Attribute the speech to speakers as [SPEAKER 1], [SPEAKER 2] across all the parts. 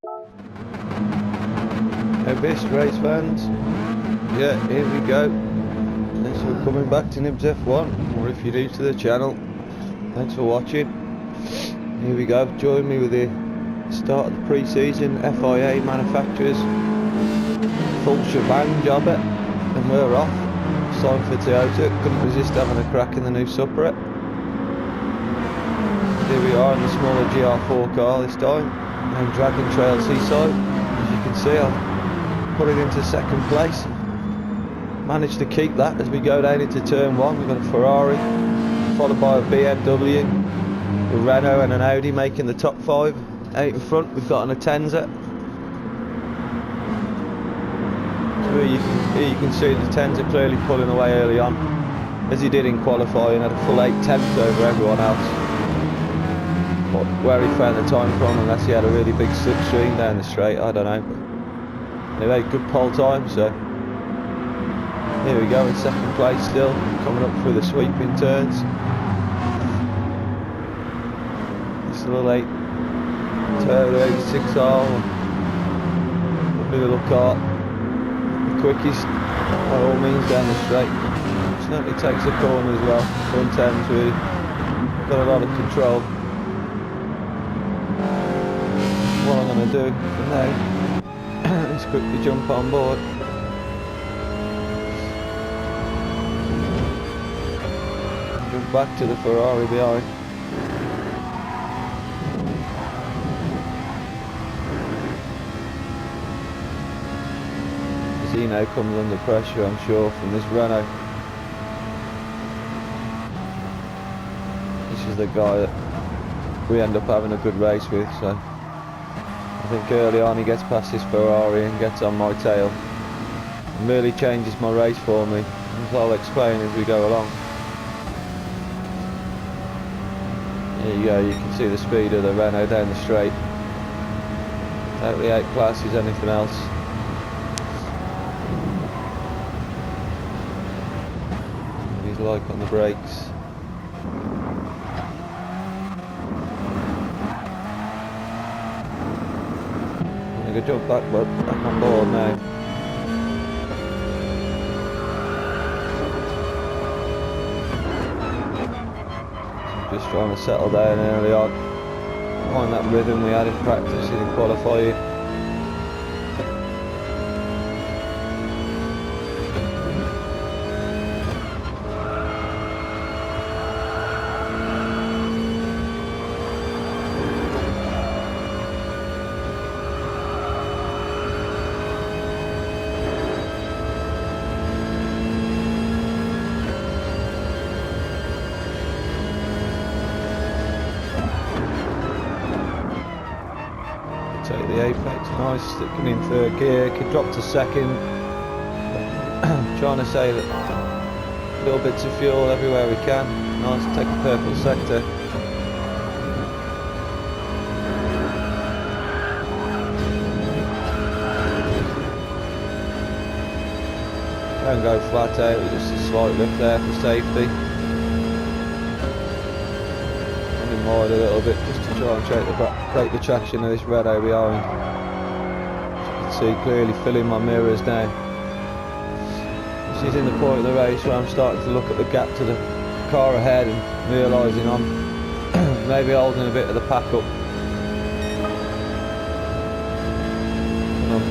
[SPEAKER 1] Hey best race fans, yeah, here we go. Thanks for coming back to Nibs F1, or if you're new to the channel, thanks for watching. Here we go, join me with the start of the pre-season FIA manufacturers full shebang job it, and we're off. It's time for Toyota, couldn't resist having a crack in the new Supra. Here we are in the smaller GR4 car this time, named Dragon Trail Seaside. As you can see, I've put it into second place. Managed to keep that as we go down into turn 1. We've got a Ferrari, followed by a BMW, a Renault and an Audi making the top 5. Out in front we've got an Atenza. So here you can see the Atenza clearly pulling away early on, as he did in qualifying, had a full 8/10 over everyone else. But where he found the time from, unless he had a really big slipstream down the straight, I don't know. But anyway, good pole time, so here we go in second place still, coming up through the sweeping turns. This little 8 Toyota 86R, lovely little car, the quickest by all means down the straight. Certainly takes a corner as well, front end's really got a lot of control. What I'm going to do for now is quickly jump on board. Jump back to the Ferrari behind. As he now comes under pressure, I'm sure, from this Renault. This is the guy that we end up having a good race with, so I think early on he gets past this Ferrari and gets on my tail and really changes my race for me, as I'll explain as we go along. There you go, you can see the speed of the Renault down the straight. Totally outclasses anything else. He's like on the brakes. I'm going to jump back on board now. Just trying to settle down early on, find that rhythm we had in practice and in qualifying. Take the apex, nice, sticking in third gear, could drop to second. Trying to save it, little bits of fuel everywhere we can. Nice to take a purple sector. Don't go flat out, just a slight lift there for safety. Wide a little bit just to try and break the traction of this Renault behind. As you can see, clearly filling my mirrors now. This is in the point of the race where I'm starting to look at the gap to the car ahead and realising I'm maybe holding a bit of the pack up. And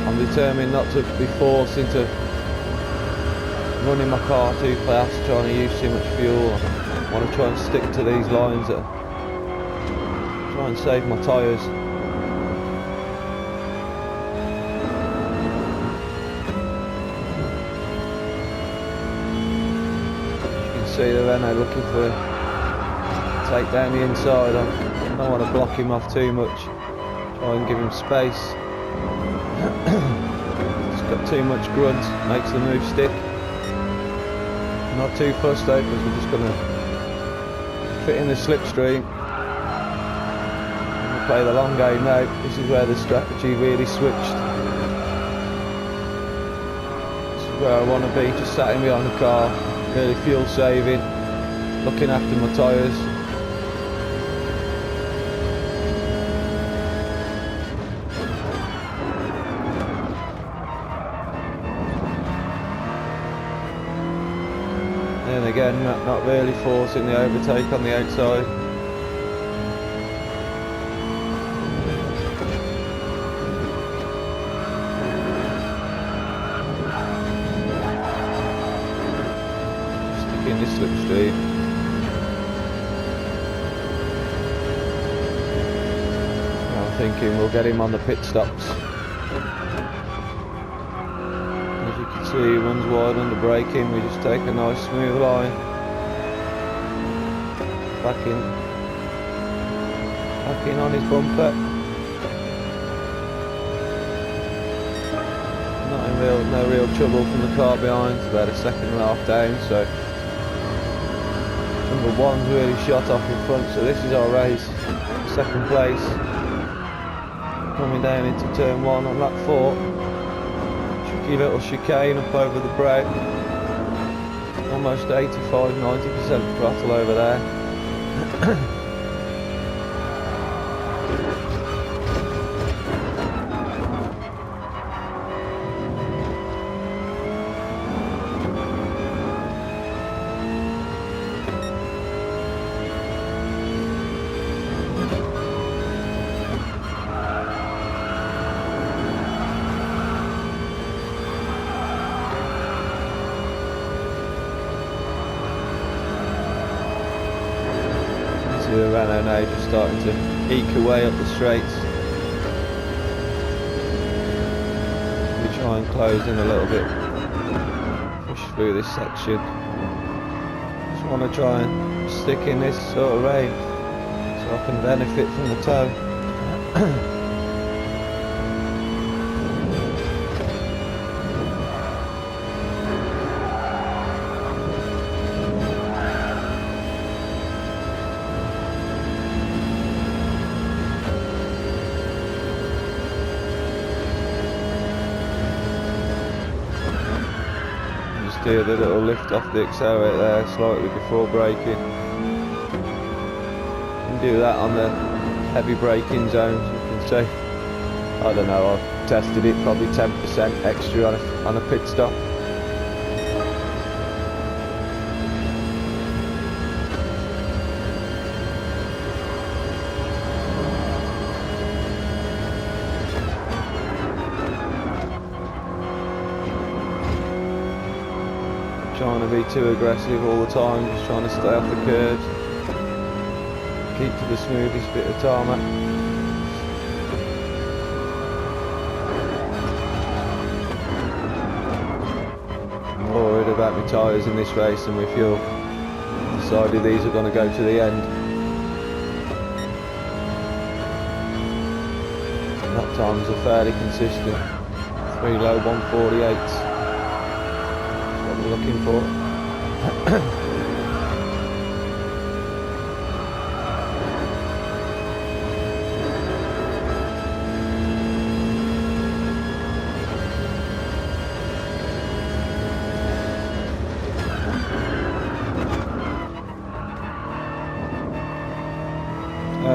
[SPEAKER 1] I'm determined not to be forced into running my car too fast, trying to use too much fuel. I want to try and stick to these lines that try and save my tyres. You can see the Renault looking for take down the inside. I don't want to block him off too much. Try and give him space. It's got too much grunt, makes the move stick. Not too fussed though, because we're just going to fit in the slipstream. Play the long game now. This is where the strategy really switched. This is where I want to be, just sat in behind the car, really fuel saving, looking after my tyres. again, not really forcing the overtake on the outside. Sticking this slipstream. I'm thinking we'll get him on the pit stops. See, one's wide under braking, we just take a nice smooth line. Back in on his bumper. No real trouble from the car behind. It's about a second and a half down, so number one's really shot off in front, so this is our race. Second place. Coming down into turn one on lap 4. Little chicane up over the brow, almost 85-90% throttle over there. The Renault now just starting to eke away up the straights. We try and close in a little bit, push through this section. Just want to try and stick in this sort of range so I can benefit from the tow. Do the little lift off the accelerator there slightly before braking. And do that on the heavy braking zones. You can see, I don't know, I've tested it, probably 10% extra on a pit stop. Trying to be too aggressive all the time, just trying to stay off the curbs, keep to the smoothest bit of tarmac. I'm worried about my tyres in this race and my fuel. Decided these are going to go to the end. Lap times are fairly consistent, 3 low 148s. Looking for.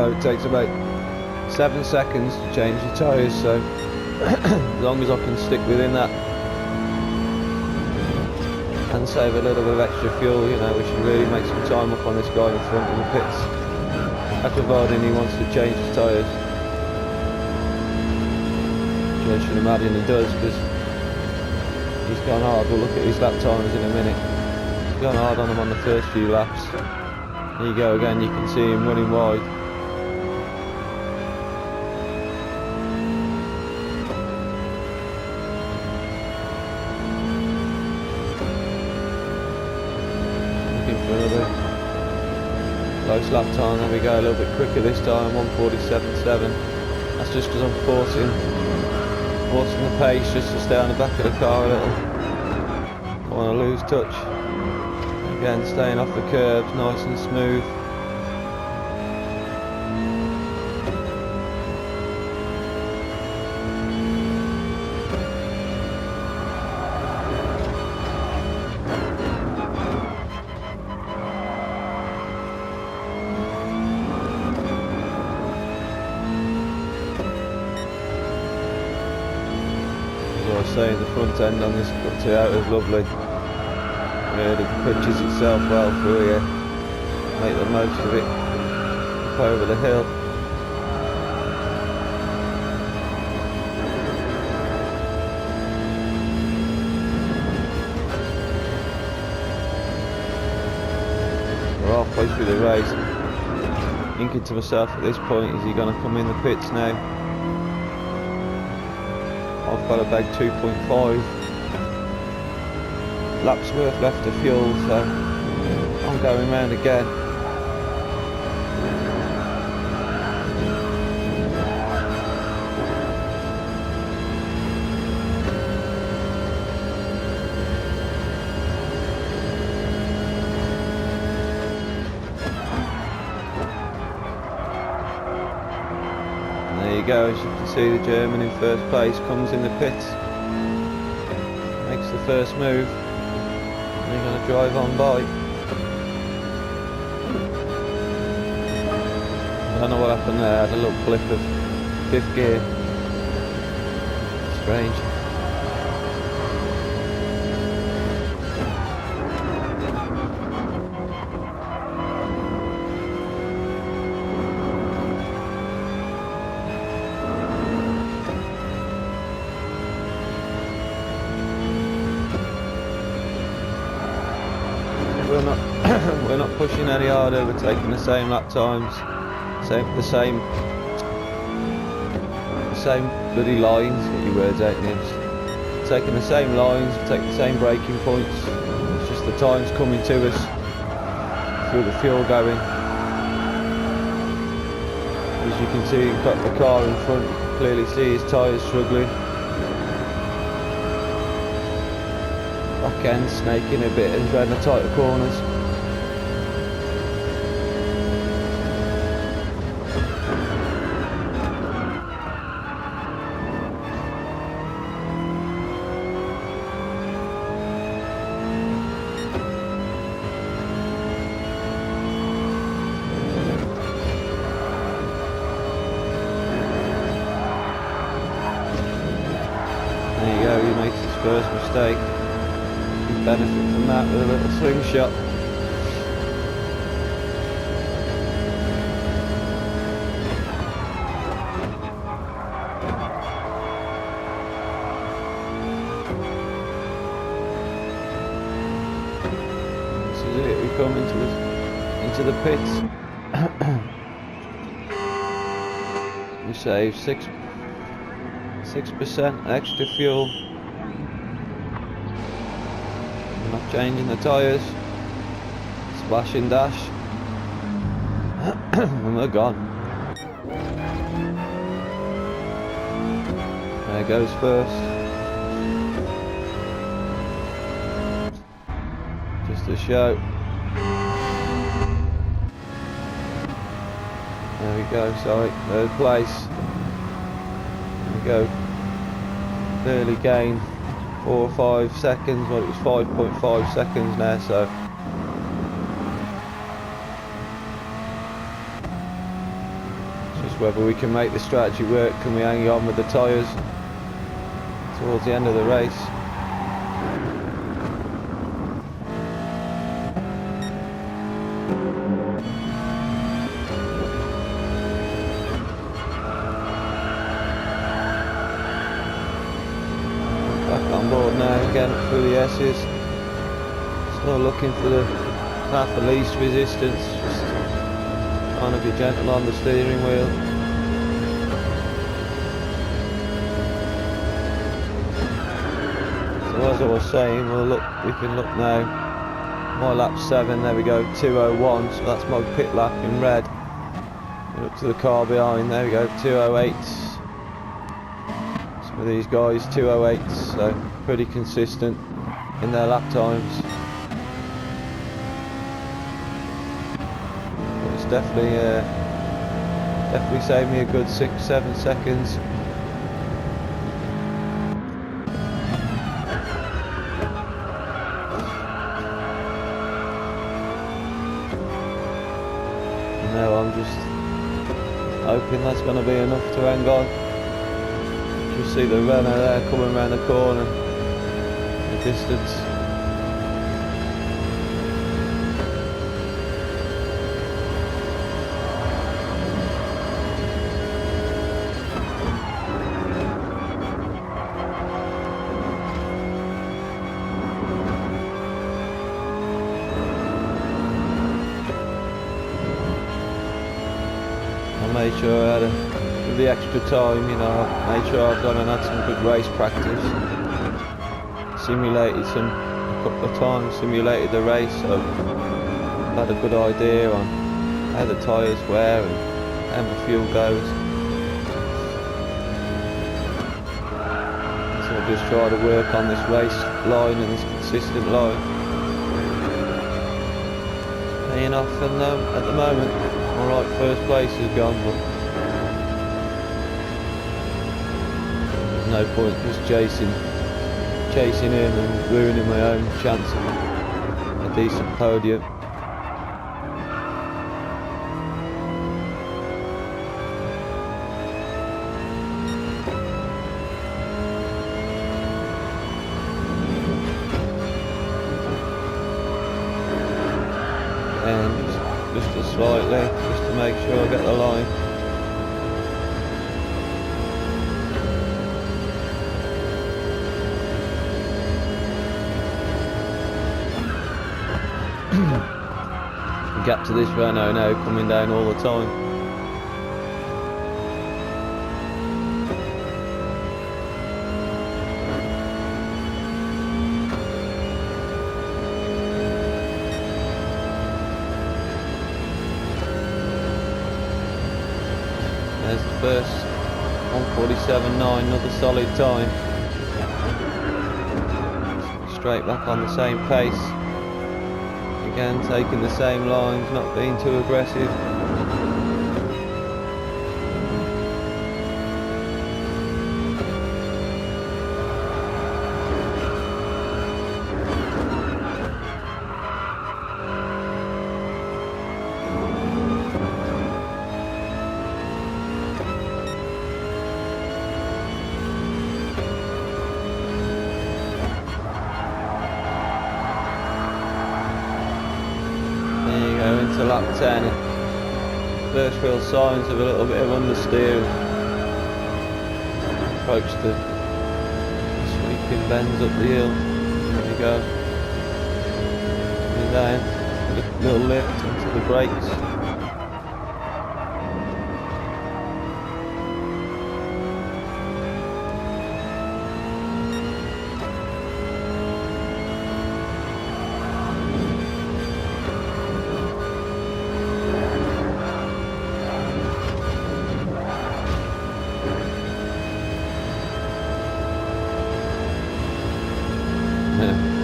[SPEAKER 1] It takes about 7 seconds to change your tyres, so as long as I can stick within that and save a little bit of extra fuel, you know, we should really make some time up on this guy in front in the pits. That's providing he wants to change his tyres. Which I should imagine he does, because he's gone hard. We'll look at his lap times in a minute. He's gone hard on them on the first few laps. There you go again, you can see him running wide. Another close lap time, there we go, a little bit quicker this time, 1:47.7. That's just because I'm forcing the pace just to stay on the back of the car a little. Don't want to lose touch. Again, staying off the curbs, nice and smooth. As I was saying, the front end on this Toyota is lovely. really pitches itself well through here. Make the most of it. Up over the hill. We're halfway through the race. Thinking to myself at this point, is he going to come in the pits now? I've got a bag 2.5 laps worth left of fuel, so I'm going round again. There you go, as you can see, the German in first place comes in the pits, makes the first move, and they're going to drive on by. I don't know what happened there, I had a little blip of fifth gear, strange. We're not pushing any harder. We're taking the same lap times, the same bloody lines. Get your words out, Nibs. Taking the same lines, we take the same braking points. It's just the times coming to us through the fuel going. As you can see, you've got the car in front. You can clearly see his tyres struggling. Back end snaking a bit and around the tighter corners. There you go, he makes his first mistake. You benefit from that with a little slingshot. This is it, we come into the pits. We save 6% extra fuel. We're not changing the tyres. Splash and dash. And we're gone. There goes first. Just a show. There we go, sorry, third place. There we go. Nearly gained 4 or 5 seconds, well it was 5.5 seconds now, so it's just whether we can make the strategy work. Can we hang on with the tyres towards the end of the race? On board now, again through the S's. Still looking for the path of least resistance, just trying to be gentle on the steering wheel. So as I was saying, we can look now. My lap 7, there we go, 2:01, so that's my pit lap in red. We look to the car behind, there we go, 2:08. With these guys, 2:08, so pretty consistent in their lap times. But it's definitely saved me a good 6-7 seconds. And now I'm just hoping that's going to be enough to hang on. You see the runner there coming around the corner, the distance. made sure I had with the extra time, you know, I made sure I've gone and had some good race practice. Simulated a couple of times, simulated the race, so I've had a good idea on how the tyres wear and how the fuel goes. So I just try to work on this race line and this consistent line. Paying off, and at the moment, alright, first place is gone, but there's no point just chasing in and ruining my own chance of a decent podium. And just slightly, just to make sure I get the line. Gap to this Renault now coming down all the time. There's the first 1:47.9, another solid time. Straight back on the same pace. Again, taking the same lines, not being too aggressive. Into lap 10, first real signs of a little bit of understeer. Approach the sweeping bends up the hill. There you go. And then a little lift into the brakes.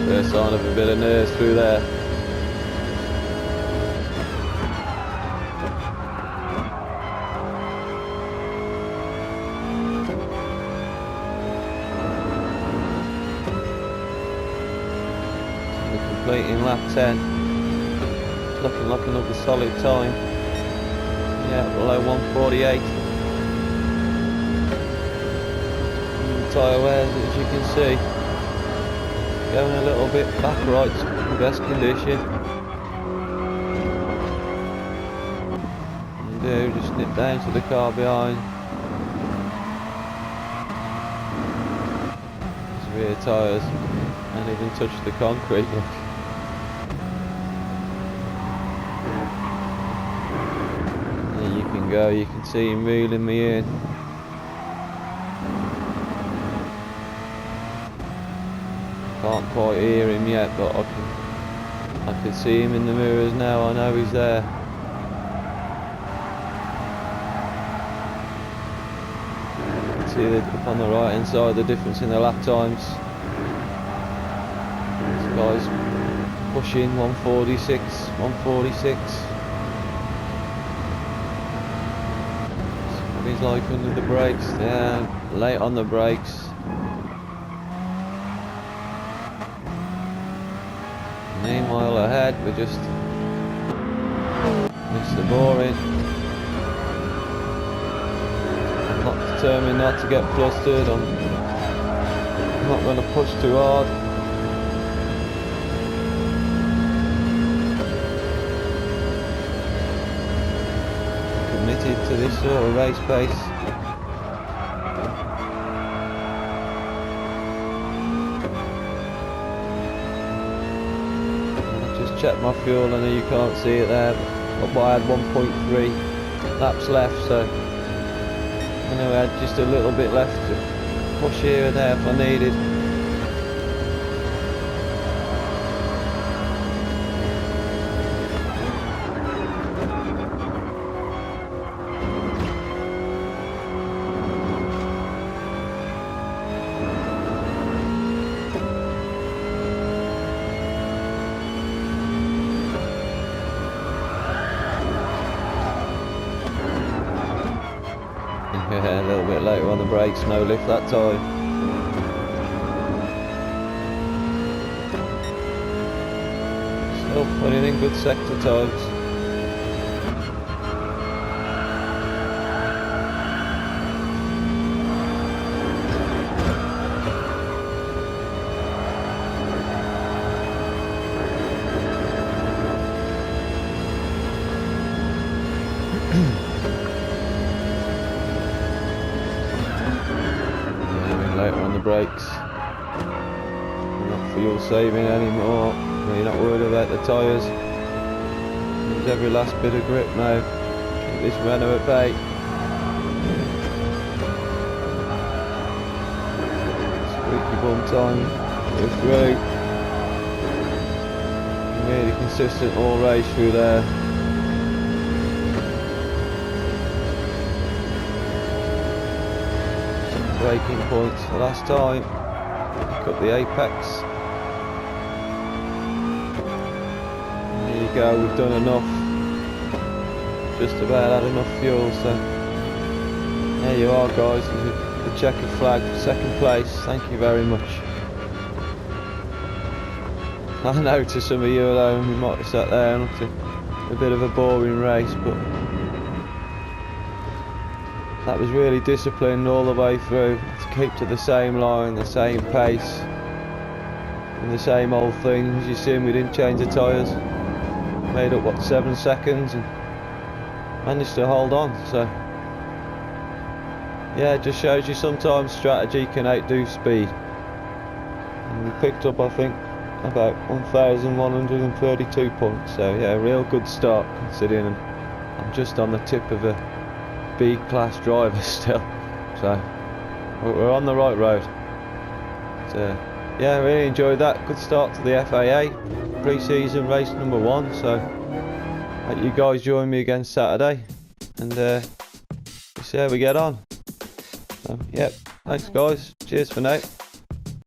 [SPEAKER 1] First sign of a bit of nerves through there. So we're completing lap 10. It's looking like another solid time. Yeah, below 1:48. The tyre wears, as you can see. Going a little bit back right, in best condition. And do just nip down to the car behind. His rear tyres and even touch the concrete. There you can go, you can see him reeling me in. Can't quite hear him yet, but I can see him in the mirrors now. I know he's there. You can see up on the right hand side the difference in the lap times. This guy's pushing 1:46, 1:46. What he's like under the brakes. Yeah, late on the brakes. Meanwhile ahead, we just missed the boring. I'm not determined not to get flustered. I'm not going to push too hard. Committed to this sort of race pace. Check my fuel. I know you can't see it there, but I had 1.3 laps left, so I know I had just a little bit left to push here and there if I needed. Yeah, a little bit later on the brakes, no lift that time. Still putting in good sector times. Later on the brakes, not fuel saving anymore. You're not worried about the tyres. Use every last bit of grip now. Keep this Renault at bay. Squeaky bum time. Go through. Really consistent all race through there. Braking points the last time. Pick up the apex. There you go, we've done enough. Just about had enough fuel, so there you are guys, the checkered flag, second place, thank you very much. I know to some of you at home, you might have sat there and looked at a bit of a boring race, but that was really disciplined all the way through, to keep to the same line, the same pace, and the same old thing. As you see, we didn't change the tyres, made up what, 7 seconds, and managed to hold on. So yeah, it just shows you sometimes strategy can outdo speed. And we picked up, I think, about 1,132 points, so yeah, a real good start considering I'm just on the tip of a B-class driver still, so we're on the right road. So yeah, I really enjoyed that. Good start to the FIA pre-season race number 1, so hope you guys join me again Saturday, and we'll see how we get on. So, yep, thanks guys, cheers for now.